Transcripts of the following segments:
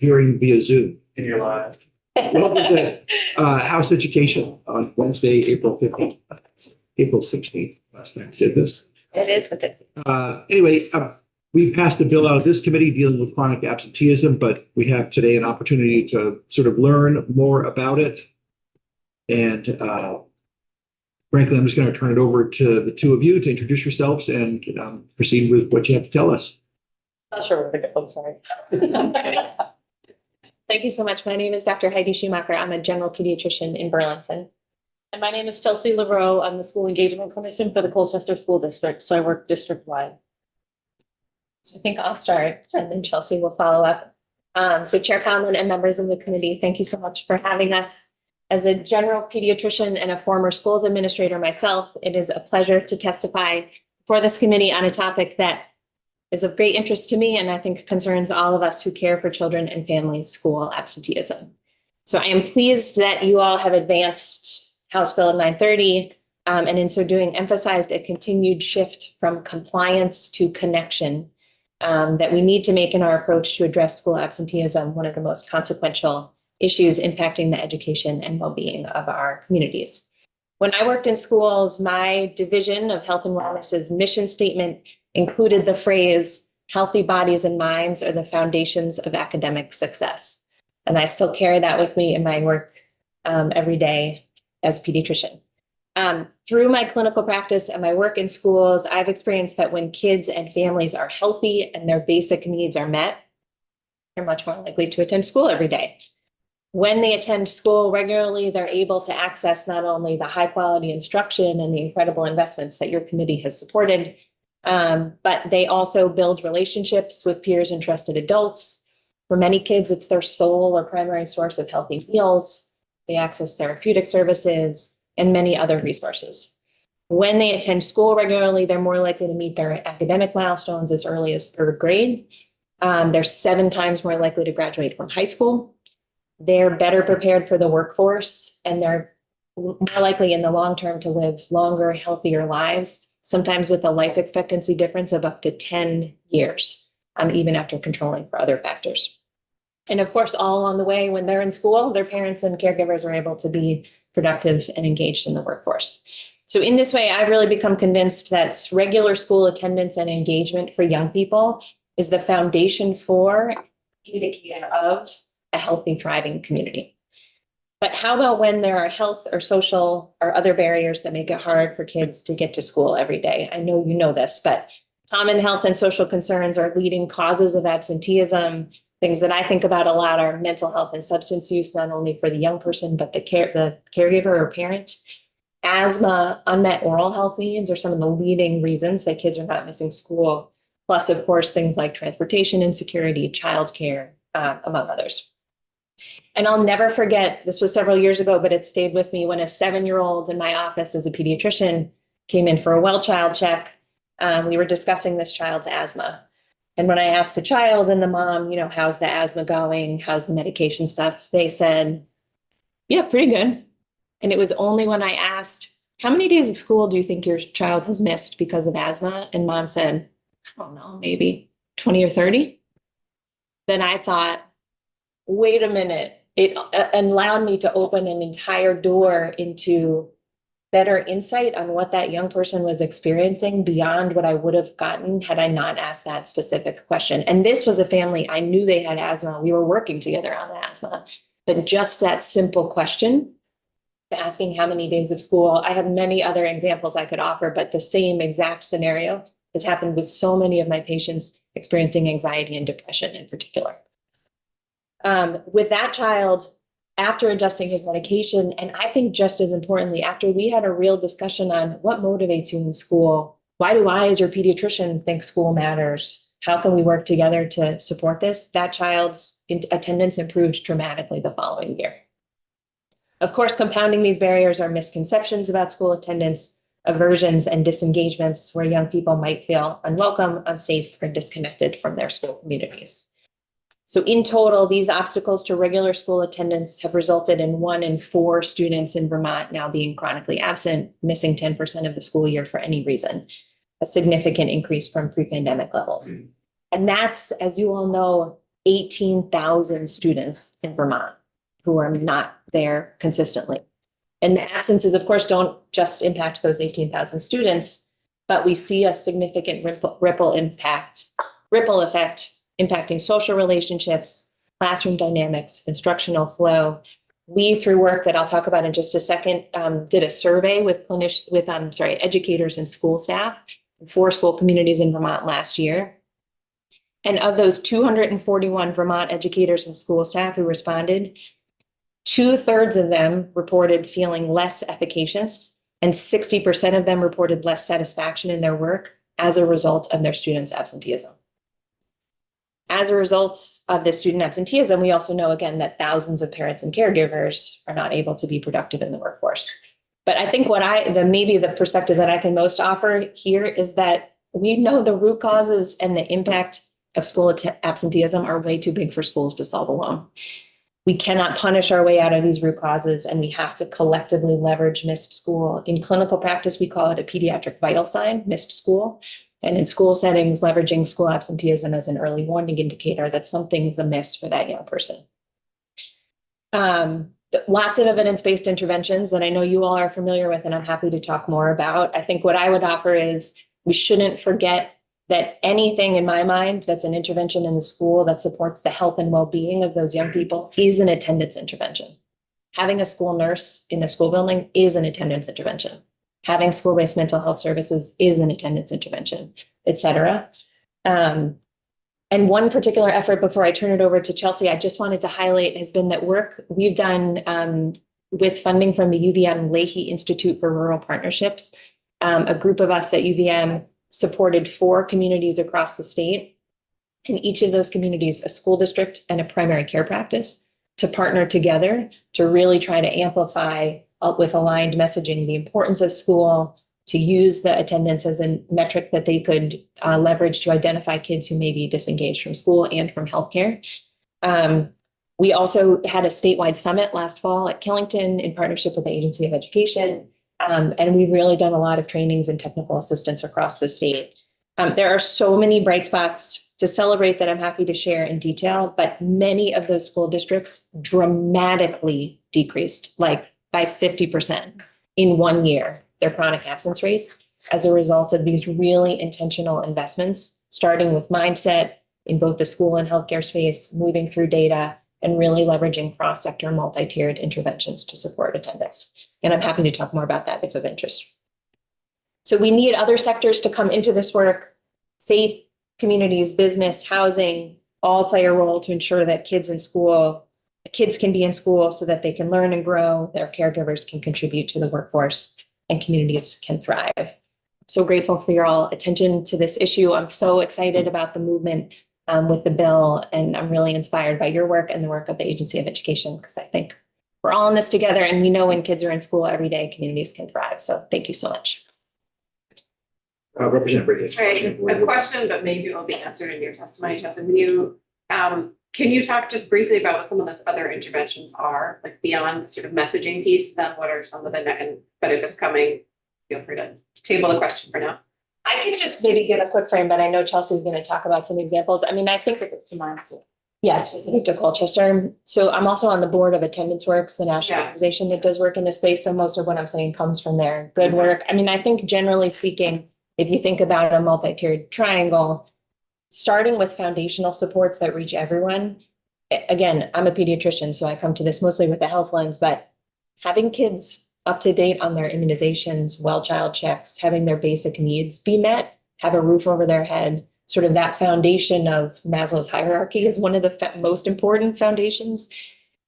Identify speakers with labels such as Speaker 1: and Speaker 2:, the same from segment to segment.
Speaker 1: appearing via Zoom. And you're live. Welcome to House Education on Wednesday, April 15th, April 16th. Last time I did this.
Speaker 2: It is with it.
Speaker 1: Anyway, we passed a bill out of this committee dealing with chronic absenteeism, but we have today an opportunity to sort of learn more about it. And frankly, I'm just going to turn it over to the two of you to introduce yourselves and proceed with what you have to tell us.
Speaker 2: Not sure where to go. I'm sorry. Thank you so much. My name is Dr. Heidi Schumacher. I'm a general pediatrician in Burlington. And my name is Chelsea Leroux. I'm the school engagement clinician for the Colchester School District. So I work district-wide. So I think I'll start and then Chelsea will follow up. So Chair Conlon and members of the committee, thank you so much for having us. As a general pediatrician and a former schools administrator myself, it is a pleasure to testify for this committee on a topic that is of great interest to me and I think concerns all of us who care for children and families' school absenteeism. So I am pleased that you all have advanced House Bill 930 and in so doing emphasized a continued shift from compliance to connection that we need to make in our approach to address school absenteeism, one of the most consequential issues impacting the education and well-being of our communities. When I worked in schools, my division of health and wellness's mission statement included the phrase, healthy bodies and minds are the foundations of academic success. And I still carry that with me in my work every day as a pediatrician. Through my clinical practice and my work in schools, I've experienced that when kids and families are healthy and their basic needs are met, they're much more likely to attend school every day. When they attend school regularly, they're able to access not only the high quality instruction and the incredible investments that your committee has supported, but they also build relationships with peers and trusted adults. For many kids, it's their sole or primary source of healthy meals. They access therapeutic services and many other resources. When they attend school regularly, they're more likely to meet their academic milestones as early as third grade. They're 7 times more likely to graduate from high school. They're better prepared for the workforce, and they're more likely in the long term to live longer, healthier lives, sometimes with a life expectancy difference of up to 10 years, even after controlling for other factors. And of course, all along the way, when they're in school, their parents and caregivers are able to be productive and engaged in the workforce. So in this way, I've really become convinced that regular school attendance and engagement for young people is the foundation for indicator of a healthy, thriving community. But how about when there are health or social or other barriers that make it hard for kids to get to school every day? I know you know this, but common health and social concerns are leading causes of absenteeism. Things that I think about a lot are mental health and substance use, not only for the young person, but the caregiver or parent. Asthma, unmet oral health needs are some of the leading reasons that kids are not missing school. Plus, of course, things like transportation insecurity, childcare, among others. And I'll never forget, this was several years ago, but it stayed with me when a 7-year-old in my office as a pediatrician came in for a well child check. We were discussing this child's asthma. And when I asked the child and the mom, how's the asthma going? How's the medication stuff? They said, yeah, pretty good. And it was only when I asked, how many days of school do you think your child has missed because of asthma? And mom said, I don't know, maybe 20 or 30. Then I thought, wait a minute. It allowed me to open an entire door into better insight on what that young person was experiencing beyond what I would have gotten had I not asked that specific question. And this was a family, I knew they had asthma. We were working together on the asthma, but just that simple question, asking how many days of school. I have many other examples I could offer, but the same exact scenario has happened with so many of my patients experiencing anxiety and depression in particular. With that child, after adjusting his medication, and I think just as importantly, after we had a real discussion on what motivates you in school, why do I, as your pediatrician, think school matters? How can we work together to support this? That child's attendance improved dramatically the following year. Of course, compounding these barriers are misconceptions about school attendance, aversions, and disengagements where young people might feel unwelcome, unsafe, or disconnected from their school communities. So in total, these obstacles to regular school attendance have resulted in 1 in 4 students in Vermont now being chronically absent, missing 10% of the school year for any reason, a significant increase from pre-pandemic levels. And that's, as you all know, 18,000 students in Vermont who are not there consistently. And the absences, of course, don't just impact those 18,000 students, but we see a significant ripple effect impacting social relationships, classroom dynamics, instructional flow. We, through work that I'll talk about in just a second, did a survey with educators and school staff in 4 school communities in Vermont last year. And of those 241 Vermont educators and school staff who responded, 2/3 of them reported feeling less efficacious, and 60% of them reported less satisfaction in their work as a result of their students' absenteeism. As a result of this student absenteeism, we also know, again, that thousands of parents and caregivers are not able to be productive in the workforce. But I think maybe the perspective that I can most offer here is that we know the root causes and the impact of school absenteeism are way too big for schools to solve alone. We cannot punish our way out of these root causes, and we have to collectively leverage missed school. In clinical practice, we call it a pediatric vital sign, missed school. And in school settings, leveraging school absenteeism as an early warning indicator that something's amiss for that young person. Lots of evidence-based interventions that I know you all are familiar with, and I'm happy to talk more about. I think what I would offer is we shouldn't forget that anything in my mind that's an intervention in the school that supports the health and well-being of those young people is an attendance intervention. Having a school nurse in the school building is an attendance intervention. Having school-based mental health services is an attendance intervention, et cetera. And one particular effort before I turn it over to Chelsea, I just wanted to highlight has been that work we've done with funding from the UVM Leahy Institute for Rural Partnerships. A group of us at UVM supported 4 communities across the state. In each of those communities, a school district and a primary care practice to partner together to really try to amplify with aligned messaging the importance of school, to use the attendance as a metric that they could leverage to identify kids who may be disengaged from school and from healthcare. We also had a statewide summit last fall at Killington in partnership with the Agency of Education. And we've really done a lot of trainings and technical assistance across the state. There are so many bright spots to celebrate that I'm happy to share in detail, but many of those school districts dramatically decreased, like by 50% in 1 year, their chronic absence rates as a result of these really intentional investments, starting with mindset in both the school and healthcare space, moving through data, and really leveraging cross-sector multi-tiered interventions to support attendance. And I'm happy to talk more about that if of interest. So we need other sectors to come into this work. Faith, communities, business, housing, all play a role to ensure that kids can be in school so that they can learn and grow, their caregivers can contribute to the workforce, and communities can thrive. So grateful for your all attention to this issue. I'm so excited about the movement with the bill, and I'm really inspired by your work and the work of the Agency of Education, because I think we're all in this together, and we know when kids are in school every day, communities can thrive. So thank you so much.
Speaker 1: Representative Brady.
Speaker 3: Right, a question, but maybe it will be answered in your testimony, Justin. Can you talk just briefly about what some of those other interventions are, like beyond the sort of messaging piece? Then what are some of the, but if it's coming, feel free to table the question for now.
Speaker 2: I can just maybe give a quick frame, but I know Chelsea's going to talk about some examples. I mean, I think
Speaker 3: To mine.
Speaker 2: specific to Colchester. So I'm also on the board of Attendance Works, the national
Speaker 3: Yeah.
Speaker 2: organization that does work in this space. So most of what I'm saying comes from there. Good work. I mean, I think generally speaking, if you think about a multi-tiered triangle, starting with foundational supports that reach everyone. Again, I'm a pediatrician, so I come to this mostly with a health lens, but having kids up to date on their immunizations, well child checks, having their basic needs be met, have a roof over their head, sort of that foundation of Maslow's hierarchy is one of the most important foundations.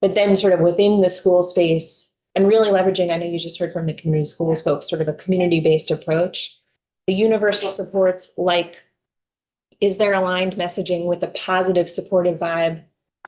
Speaker 2: But then sort of within the school space and really leveraging, I know you just heard from the community schools folks, sort of a community-based approach. The universal supports, like, is there aligned messaging with a positive supportive vibe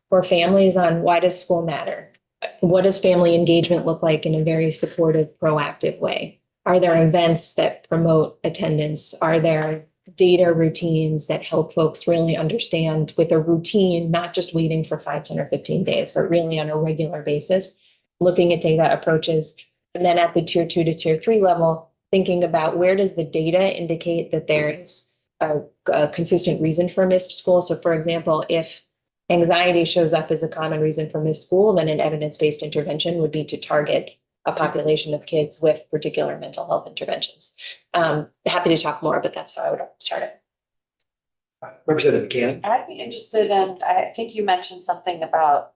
Speaker 2: for families on why does school matter? What does family engagement look like in a very supportive, proactive way? Are there events that promote attendance? Are there data routines that help folks really understand with a routine, not just waiting for 5, 10, or 15 days, but really on a regular basis, looking at data approaches. And then at the tier 2 to tier 3 level, thinking about where does the data indicate that there's a consistent reason for missed school. So for example, if anxiety shows up as a common reason for missed school, then an evidence-based intervention would be to target a population of kids with particular mental health interventions. Happy to talk more, but that's how I would start it.
Speaker 1: Representative McCann.
Speaker 4: I'd be interested in, I think you mentioned something about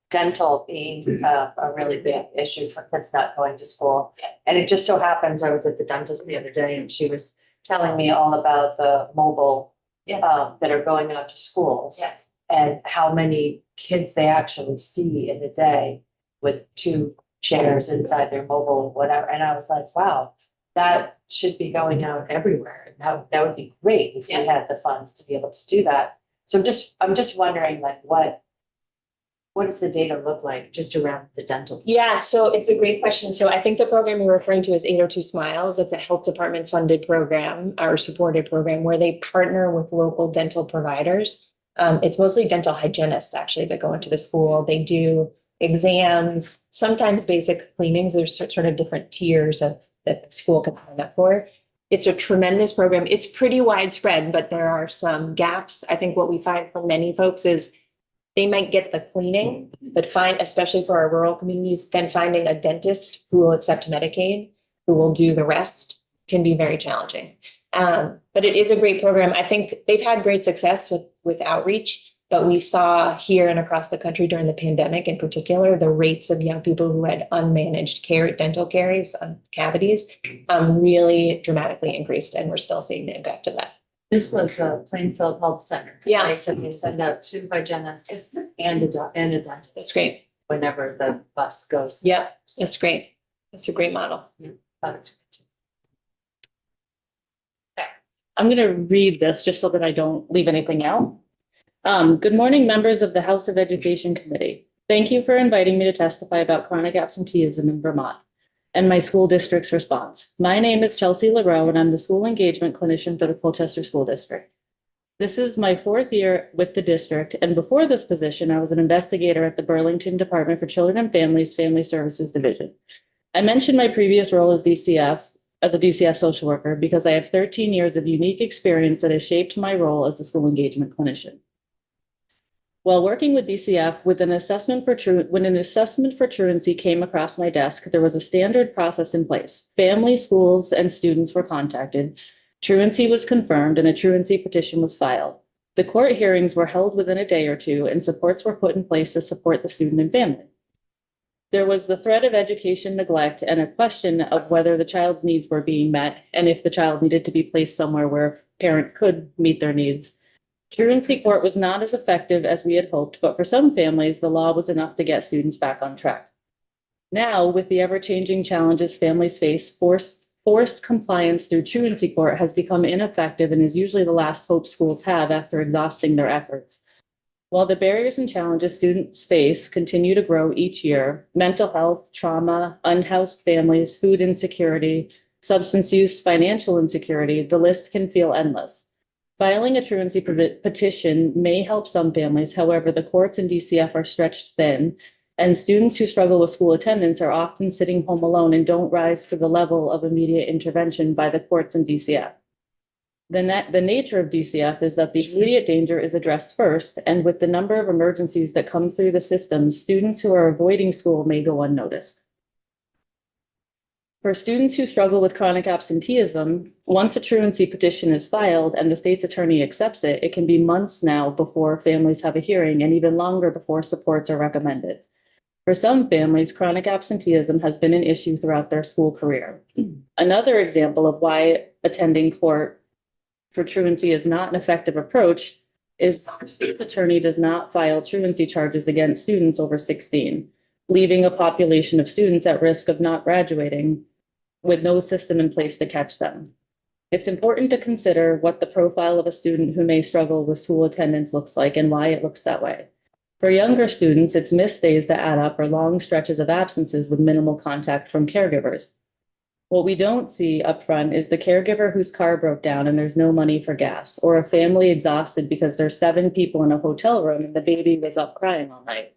Speaker 4: dental being a really big issue for kids not going to school. And it just so happens, I was at the dentist the other day and she was telling me all about the mobile
Speaker 2: Yes.
Speaker 4: that are going out to schools.
Speaker 2: Yes.
Speaker 4: And how many kids they actually see in a day with 2 chairs inside their mobile, whatever. And I was like, wow, that should be going out everywhere. And that would be great if we had the funds to be able to do that. So I'm just wondering, like, what does the data look like just around the dental?
Speaker 2: Yeah, so it's a great question. So I think the program you're referring to is 802 Smiles. It's a health department funded program or supported program where they partner with local dental providers. It's mostly dental hygienists actually that go into the school. They do exams, sometimes basic cleanings. There's sort of different tiers that the school can sign up for. It's a tremendous program. It's pretty widespread, but there are some gaps. I think what we find for many folks is they might get the cleaning, but especially for our rural communities, then finding a dentist who will accept Medicaid, who will do the rest, can be very challenging. But it is a great program. I think they've had great success with outreach, but we saw here and across the country during the pandemic in particular, the rates of young people who had unmanaged dental caries, cavities, really dramatically increased, and we're still seeing the impact of that.
Speaker 4: This was a Plainfield Health Center.
Speaker 2: Yeah.
Speaker 4: They said they send out 2 hygienists and a dentist.
Speaker 2: That's great.
Speaker 4: Whenever the bus goes.
Speaker 2: Yep, that's great. That's a great model.
Speaker 4: That's
Speaker 5: I'm going to read this just so that I don't leave anything out. Good morning, members of the House of Education Committee. Thank you for inviting me to testify about chronic absenteeism in Vermont and my school district's response. My name is Chelsea LaRoe, and I'm the school engagement clinician for the Colchester School District. This is my 4th year with the district, and before this position, I was an investigator at the Burlington Department for Children and Families Family Services Division. I mentioned my previous role as a DCF social worker because I have 13 years of unique experience that has shaped my role as the school engagement clinician. While working with DCF, when an assessment for truancy came across my desk, there was a standard process in place. Families, schools, and students were contacted. Truancy was confirmed and a truancy petition was filed. The court hearings were held within a day or 2, and supports were put in place to support the student and family. There was the threat of education neglect and a question of whether the child's needs were being met and if the child needed to be placed somewhere where a parent could meet their needs. Truancy court was not as effective as we had hoped, but for some families, the law was enough to get students back on track. Now, with the ever-changing challenges families face, forced compliance through truancy court has become ineffective and is usually the last hope schools have after exhausting their efforts. While the barriers and challenges students face continue to grow each year, mental health, trauma, unhoused families, food insecurity, substance use, financial insecurity, the list can feel endless. Filing a truancy petition may help some families. However, the courts and DCF are stretched thin, and students who struggle with school attendance are often sitting home alone and don't rise to the level of immediate intervention by the courts and DCF. The nature of DCF is that the immediate danger is addressed first, and with the number of emergencies that come through the system, students who are avoiding school may go unnoticed. For students who struggle with chronic absenteeism, once a truancy petition is filed and the state's attorney accepts it, it can be months now before families have a hearing and even longer before supports are recommended. For some families, chronic absenteeism has been an issue throughout their school career. Another example of why attending court for truancy is not an effective approach is the state's attorney does not file truancy charges against students over 16, leaving a population of students at risk of not graduating with no system in place to catch them. It's important to consider what the profile of a student who may struggle with school attendance looks like and why it looks that way. For younger students, it's missed days that add up or long stretches of absences with minimal contact from caregivers. What we don't see up front is the caregiver whose car broke down and there's no money for gas, or a family exhausted because there's 7 people in a hotel room and the baby was up crying all night.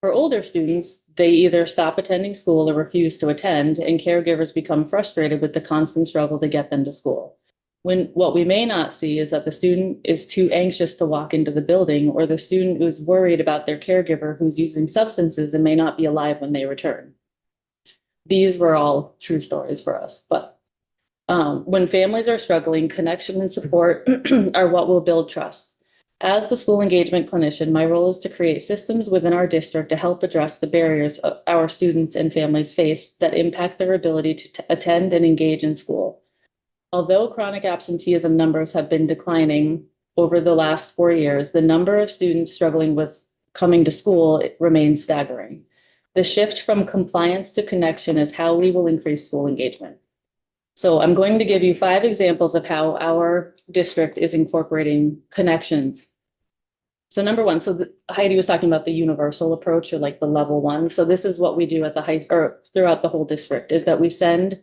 Speaker 5: For older students, they either stop attending school or refuse to attend, and caregivers become frustrated with the constant struggle to get them to school. What we may not see is that the student is too anxious to walk into the building, or the student is worried about their caregiver who's using substances and may not be alive when they return. These were all true stories for us, but when families are struggling, connection and support are what will build trust. As the school engagement clinician, my role is to create systems within our district to help address the barriers our students and families face that impact their ability to attend and engage in school. Although chronic absenteeism numbers have been declining over the last 4 years, the number of students struggling with coming to school remains staggering. The shift from compliance to connection is how we will increase school engagement. So I'm going to give you 5 examples of how our district is incorporating connections. So number 1, Heidi was talking about the universal approach, or like the level 1. So this is what we do at the or throughout the whole district, is that we send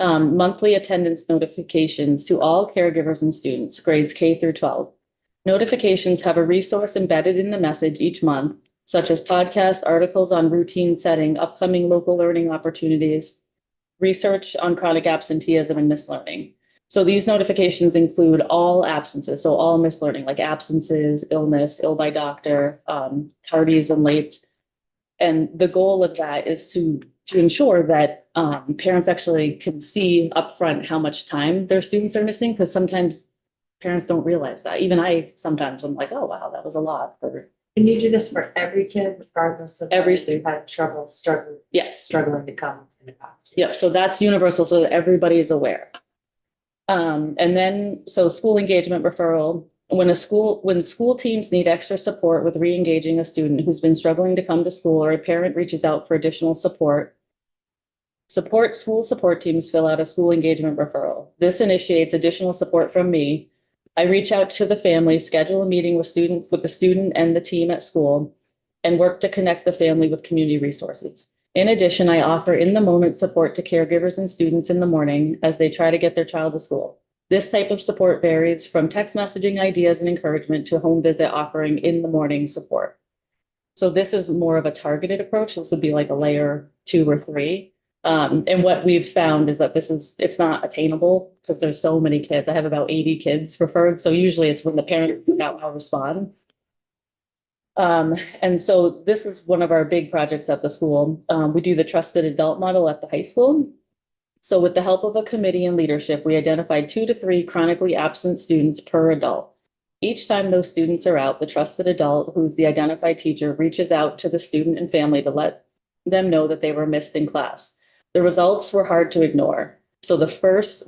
Speaker 5: monthly attendance notifications to all caregivers and students, grades K through 12. Notifications have a resource embedded in the message each month, such as podcasts, articles on routine setting, upcoming local learning opportunities, research on chronic absenteeism and mislearning. So these notifications include all absences, so all mislearning, like absences, illness, ill by doctor, tardies and late. And the goal of that is to ensure that parents actually can see upfront how much time their students are missing, because sometimes parents don't realize that. Even I sometimes I'm like, oh wow, that was a lot.
Speaker 4: Can you do this for every kid regardless of
Speaker 5: Every
Speaker 4: whether they've had trouble
Speaker 5: Yes.
Speaker 4: struggling to come in the past?
Speaker 5: Yeah, so that's universal, so that everybody is aware. And then, so school engagement referral, when school teams need extra support with re-engaging a student who's been struggling to come to school, or a parent reaches out for additional support, school support teams fill out a school engagement referral. This initiates additional support from me. I reach out to the family, schedule a meeting with the student and the team at school, and work to connect the family with community resources. In addition, I offer in-the-moment support to caregivers and students in the morning as they try to get their child to school. This type of support varies from text messaging ideas and encouragement to home visit offering in-the-morning support. So this is more of a targeted approach. This would be like a layer 2 or 3. And what we've found is that it's not attainable because there's so many kids. I have about 80 kids referred. So usually it's when the parent I'll respond. And so this is one of our big projects at the school. We do the trusted adult model at the high school. So with the help of a committee and leadership, we identified 2 to 3 chronically absent students per adult. Each time those students are out, the trusted adult, who's the identified teacher, reaches out to the student and family to let them know that they were missed in class. The results were hard to ignore. So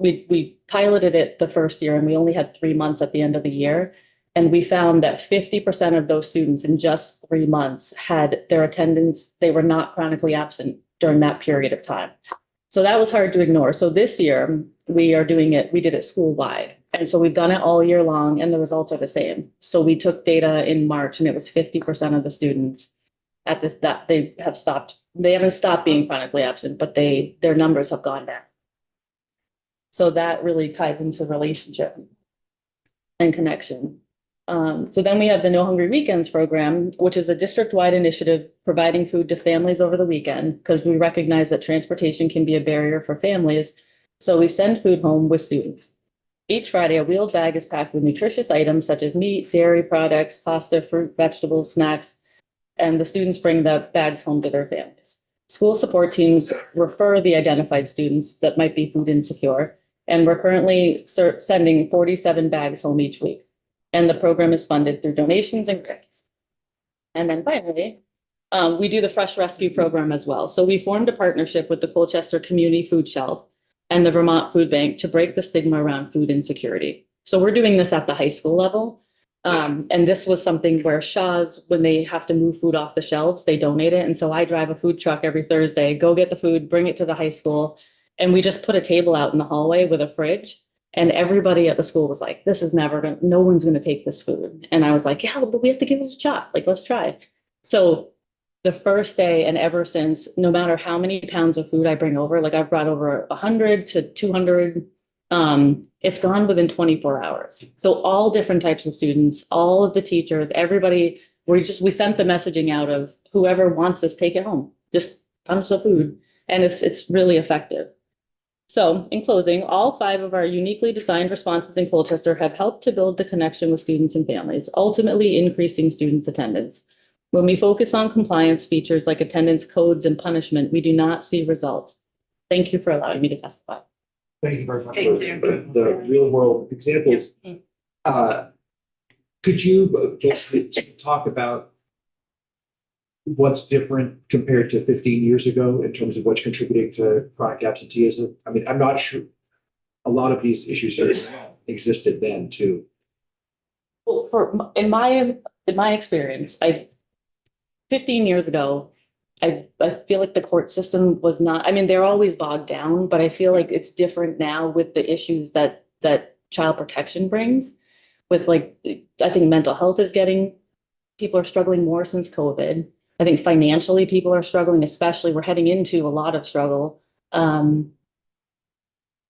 Speaker 5: we piloted it the first year, and we only had 3 months at the end of the year. And we found that 50% of those students in just 3 months had their attendance, they were not chronically absent during that period of time. So that was hard to ignore. So this year we did it school-wide. And so we've done it all year long, and the results are the same. So we took data in March, and it was 50% of the students they haven't stopped being chronically absent, but their numbers have gone down. So that really ties into relationship and connection. So then we have the No Hungry Weekends program, which is a district-wide initiative providing food to families over the weekend, because we recognize that transportation can be a barrier for families. So we send food home with students. Each Friday, a wheeled bag is packed with nutritious items such as meat, dairy products, pasta, fruit, vegetables, snacks, and the students bring the bags home to their families. School support teams refer the identified students that might be food insecure, and we're currently sending 47 bags home each week. And the program is funded through donations and grants. And then finally, we do the Fresh Rescue program as well. So we formed a partnership with the Colchester Community Food Shelf and the Vermont Food Bank to break the stigma around food insecurity. So we're doing this at the high school level. And this was something where Shaw's, when they have to move food off the shelves, they donate it. And so I drive a food truck every Thursday, go get the food, bring it to the high school. And we just put a table out in the hallway with a fridge. And everybody at the school was like, no one's going to take this food. And I was like, yeah, but we have to give it a shot. Like, let's try it. So the first day and ever since, no matter how many pounds of food I bring over, like I've brought over 100 to 200, it's gone within 24 hours. So all different types of students, all of the teachers, everybody, we sent the messaging out of whoever wants this, take it home. Just comes to food. And it's really effective. So in closing, all 5 of our uniquely designed responses in Colchester have helped to build the connection with students and families, ultimately increasing students' attendance. When we focus on compliance features like attendance codes and punishment, we do not see results. Thank you for allowing me to testify.
Speaker 1: Thank you very much
Speaker 3: Thank
Speaker 1: for
Speaker 3: you.
Speaker 1: the real world examples. Could you talk about what's different compared to 15 years ago in terms of what's contributing to chronic absenteeism? I mean, I'm not sure. A lot of these issues existed then too.
Speaker 5: Well, in my experience, 15 years ago, I feel like the court system was not, I mean, they're always bogged down, but I feel like it's different now with the issues that child protection brings. With like, I think mental health people are struggling more since COVID. I think financially people are struggling, especially we're heading into a lot of struggle.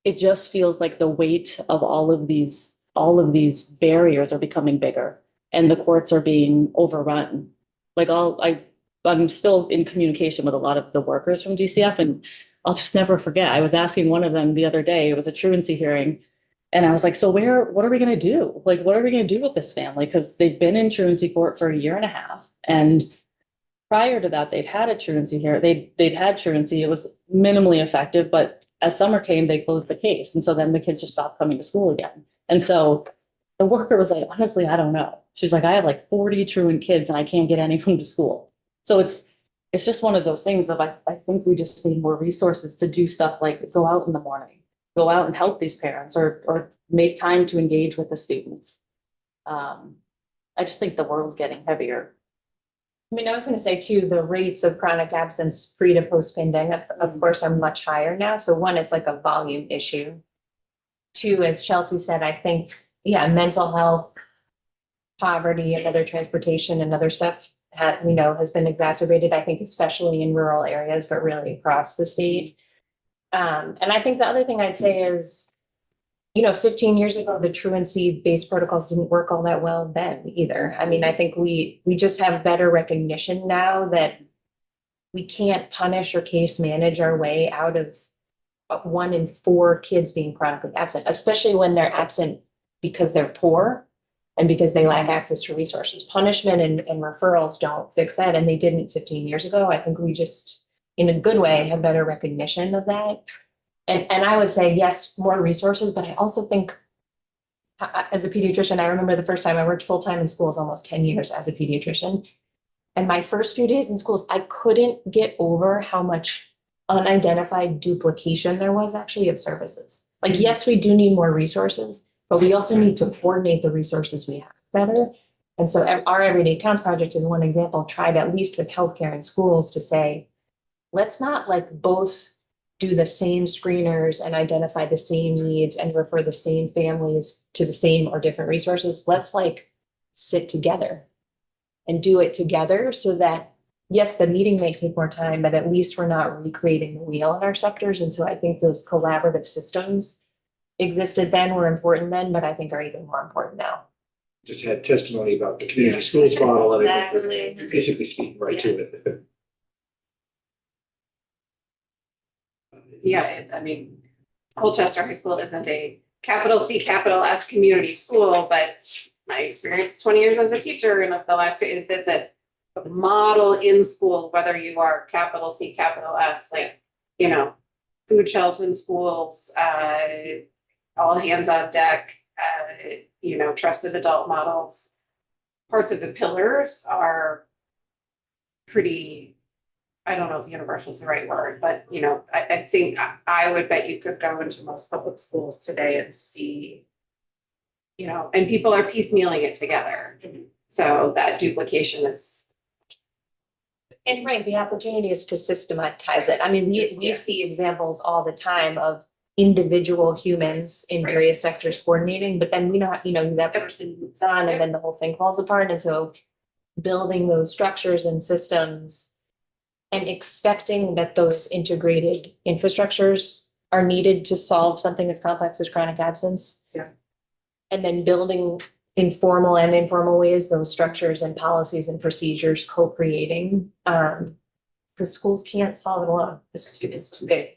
Speaker 5: It just feels like the weight of all of these barriers are becoming bigger and the courts are being overrun. Like I'm still in communication with a lot of the workers from DCF, and I'll just never forget. I was asking one of them the other day, it was a truancy hearing. And I was like, so what are we going to do? Like, what are we going to do with this family? Because they've been in truancy court for 1.5 years. And prior to that, they'd had a truancy here. They'd had truancy. It was minimally effective, but as summer came, they closed the case. And so then the kids just stopped coming to school again. And so the worker was like, honestly, I don't know. She's like, I have like 40 truant kids and I can't get any of them to school. So it's just one of those things of, I think we just need more resources to do stuff like go out in the morning, go out and help these parents or make time to engage with the students. I just think the world's getting heavier.
Speaker 4: I mean, I was gonna say too, the rates of chronic absence pre to post pandemic, of course, are much higher now. So one, it's like a volume issue. 2, as Chelsea said, I think, yeah, mental health, poverty and other transportation and other stuff has been exacerbated, I think, especially in rural areas, but really across the state. And I think the other thing I'd say is, 15 years ago, the truancy-based protocols didn't work all that well then either. I mean, I think we just have better recognition now that we can't punish or case manage our way out of 1 in 4 kids being chronically absent, especially when they're absent because they're poor and because they lack access to resources. Punishment and referrals don't fix that, and they didn't 15 years ago. I think we just, in a good way, have better recognition of that. And I would say, yes, more resources, but I also think as a pediatrician, I remember the first time I worked full-time in schools, almost 10 years as a pediatrician. And my first few days in schools, I couldn't get over how much unidentified duplication there was actually of services. Like, yes, we do need more resources, but we also need to coordinate the resources we have better. And so our Everyday Counts project is one example, tried at least with healthcare and schools to say, let's not like both do the same screeners and identify the same needs and refer the same families to the same or different resources. Let's like sit together and do it together so that, yes, the meeting may take more time, but at least we're not recreating the wheel in our sectors. And so I think those collaborative systems existed then, were important then, but I think are even more important now.
Speaker 1: Just had testimony about the community schools model and I think
Speaker 4: Exactly.
Speaker 1: you're basically speaking right to it.
Speaker 3: Yeah, I mean, Colchester High School isn't a capital C, capital S community school, but my experience 20 years as a teacher and the last bit is that the model in school, whether you are capital C, capital S, like, food shelves in schools, all hands on deck, trusted adult models, parts of the pillars are pretty, I don't know if universal is the right word, but I think I would bet you could go into most public schools today and see, and people are piecemealing it together. So that duplication is.
Speaker 4: And right, the opportunity is to systematize it. I mean, we see examples all the time of individual humans in various sectors coordinating, but then that person moves on and then the whole thing falls apart. And so building those structures and systems and expecting that those integrated infrastructures are needed to solve something as complex as chronic absence.
Speaker 3: Yeah.
Speaker 4: And then building in formal and informal ways, those structures and policies and procedures co-creating, because schools can't solve it alone. It's too big.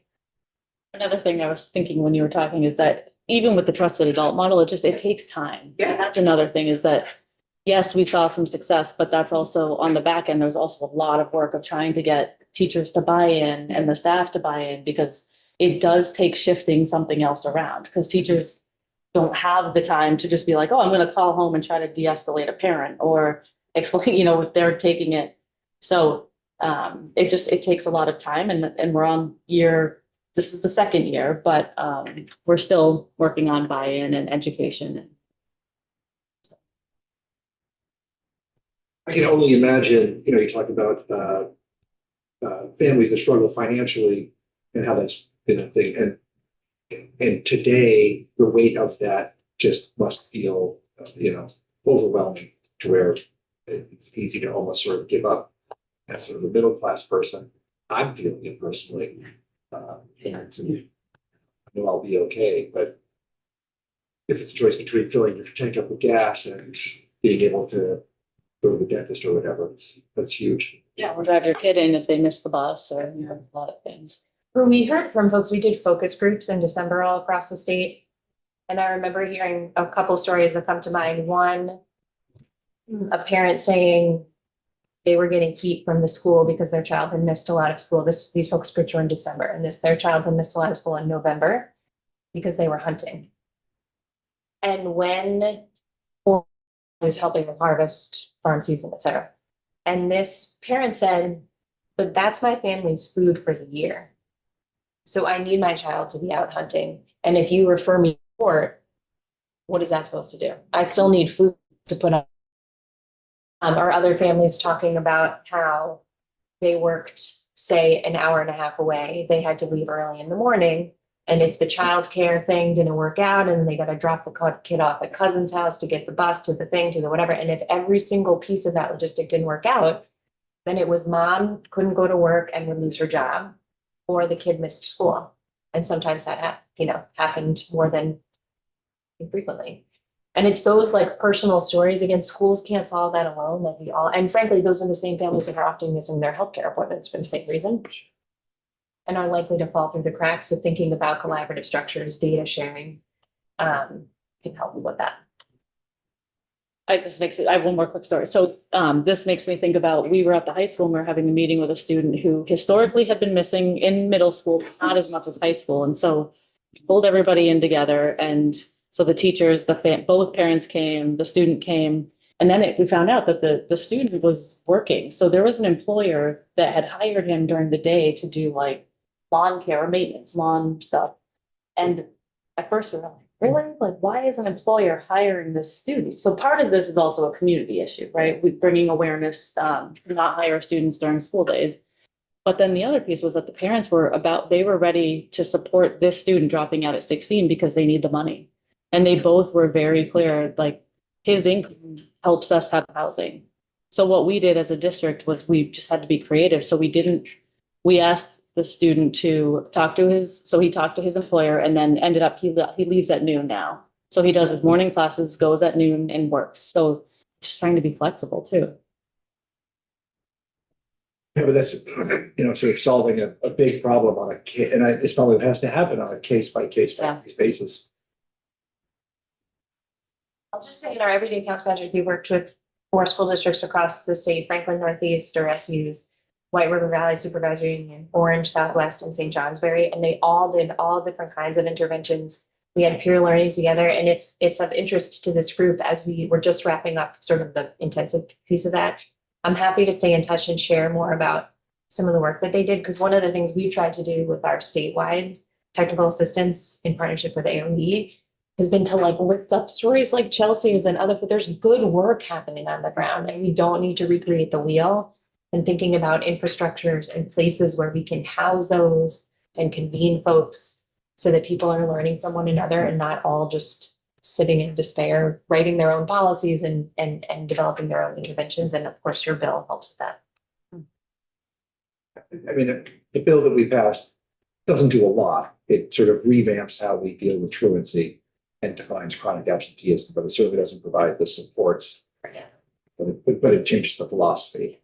Speaker 5: Another thing I was thinking when you were talking is that even with the trusted adult model, it takes time.
Speaker 3: Yeah.
Speaker 5: And that's another thing is that, yes, we saw some success, but that's also on the back end, there's also a lot of work of trying to get teachers to buy in and the staff to buy in, because it does take shifting something else around, because teachers don't have the time to just be like, oh, I'm gonna call home and try to de-escalate a parent or explain, if they're taking it. So it takes a lot of time, and we're on this is the second year, but we're still working on buy-in and education.
Speaker 1: I can only imagine, you talk about families that struggle financially and how that's been a thing. And today, the weight of that just must feel, overwhelming to where it's easy to almost sort of give up as sort of a middle class person. I'm feeling it personally. And I know I'll be okay, but if it's a choice between filling your tank up with gas and being able to go to the dentist or whatever, that's huge.
Speaker 5: Yeah, or drive your kid in if they miss the bus, or a lot of things.
Speaker 6: When we heard from folks, we did focus groups in December all across the state. And I remember hearing a couple stories that come to mind. One, a parent saying they were getting heat from the school because their child had missed a lot of school. These focus groups were in December, and their child had missed a lot of school in November because they were hunting. And when I was helping with harvest, farm season, et cetera. And this parent said, but that's my family's food for the year. So I need my child to be out hunting. And if you refer me to court, what is that supposed to do? I still need food to put up. Or other families talking about how they worked, say, an hour and a half away. They had to leave early in the morning. And if the childcare thing didn't work out, and they got to drop the kid off at cousin's house to get the bus to the thing, to the whatever. And if every single piece of that logistic didn't work out, then it was mom couldn't go to work and would lose her job, or the kid missed school. And sometimes that happened more than frequently. And it's those like personal stories. Again, schools can't solve that alone. Like and frankly, those are the same families that are often missing their healthcare appointments for the same reason, and are likely to fall through the cracks. So thinking about collaborative structures, data sharing, can help you with that.
Speaker 5: I have one more quick story. So this makes me think about, we were at the high school and we were having a meeting with a student who historically had been missing in middle school, not as much as high school. And so we pulled everybody in together. And so the teachers, both parents came, the student came, and then we found out that the student was working. So there was an employer that had hired him during the day to do like lawn care or maintenance, lawn stuff. And at first we were like, really? Like, why is an employer hiring this student? So part of this is also a community issue, right? We're bringing awareness, not hire students during school days. But then the other piece was that the parents they were ready to support this student dropping out at 16 because they need the money. And they both were very clear, like, his income helps us have housing. So what we did as a district was we just had to be creative. So we asked the student to he talked to his employer, and then ended up, he leaves at noon now. So he does his morning classes, goes at noon and works. So just trying to be flexible too.
Speaker 1: Yeah, but that's, sort of solving a big problem on it's probably has to happen on a case by case basis.
Speaker 6: I'll just say in our Everyday Counts project, we worked with 4 school districts across the state: Franklin Northeast, or SU's, White River Valley Supervisory Union, Orange, Southwest, and St. Johnsbury. And they all did all different kinds of interventions. We had peer learning together. And if it's of interest to this group, as we were just wrapping up sort of the intensive piece of that, I'm happy to stay in touch and share more about some of the work that they did. Because one of the things we tried to do with our statewide technical assistance in partnership with AOE has been to like lift up stories like Chelsea's and but there's good work happening on the ground, and we don't need to recreate the wheel. And thinking about infrastructures and places where we can house those and convene folks so that people are learning from one another and not all just sitting in despair, writing their own policies and developing their own interventions. And of course, your bill helps with that.
Speaker 1: I mean, the bill that we passed doesn't do a lot. It sort of revamps how we deal with truancy and defines chronic absenteeism, but it certainly doesn't provide the supports. But it changes the philosophy.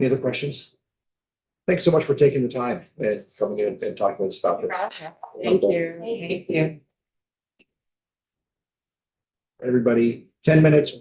Speaker 1: Any other questions? Thanks so much for taking the time and coming in and talking with us about this.
Speaker 2: Thank you.
Speaker 4: Thank you.
Speaker 1: Everybody, 10 minutes for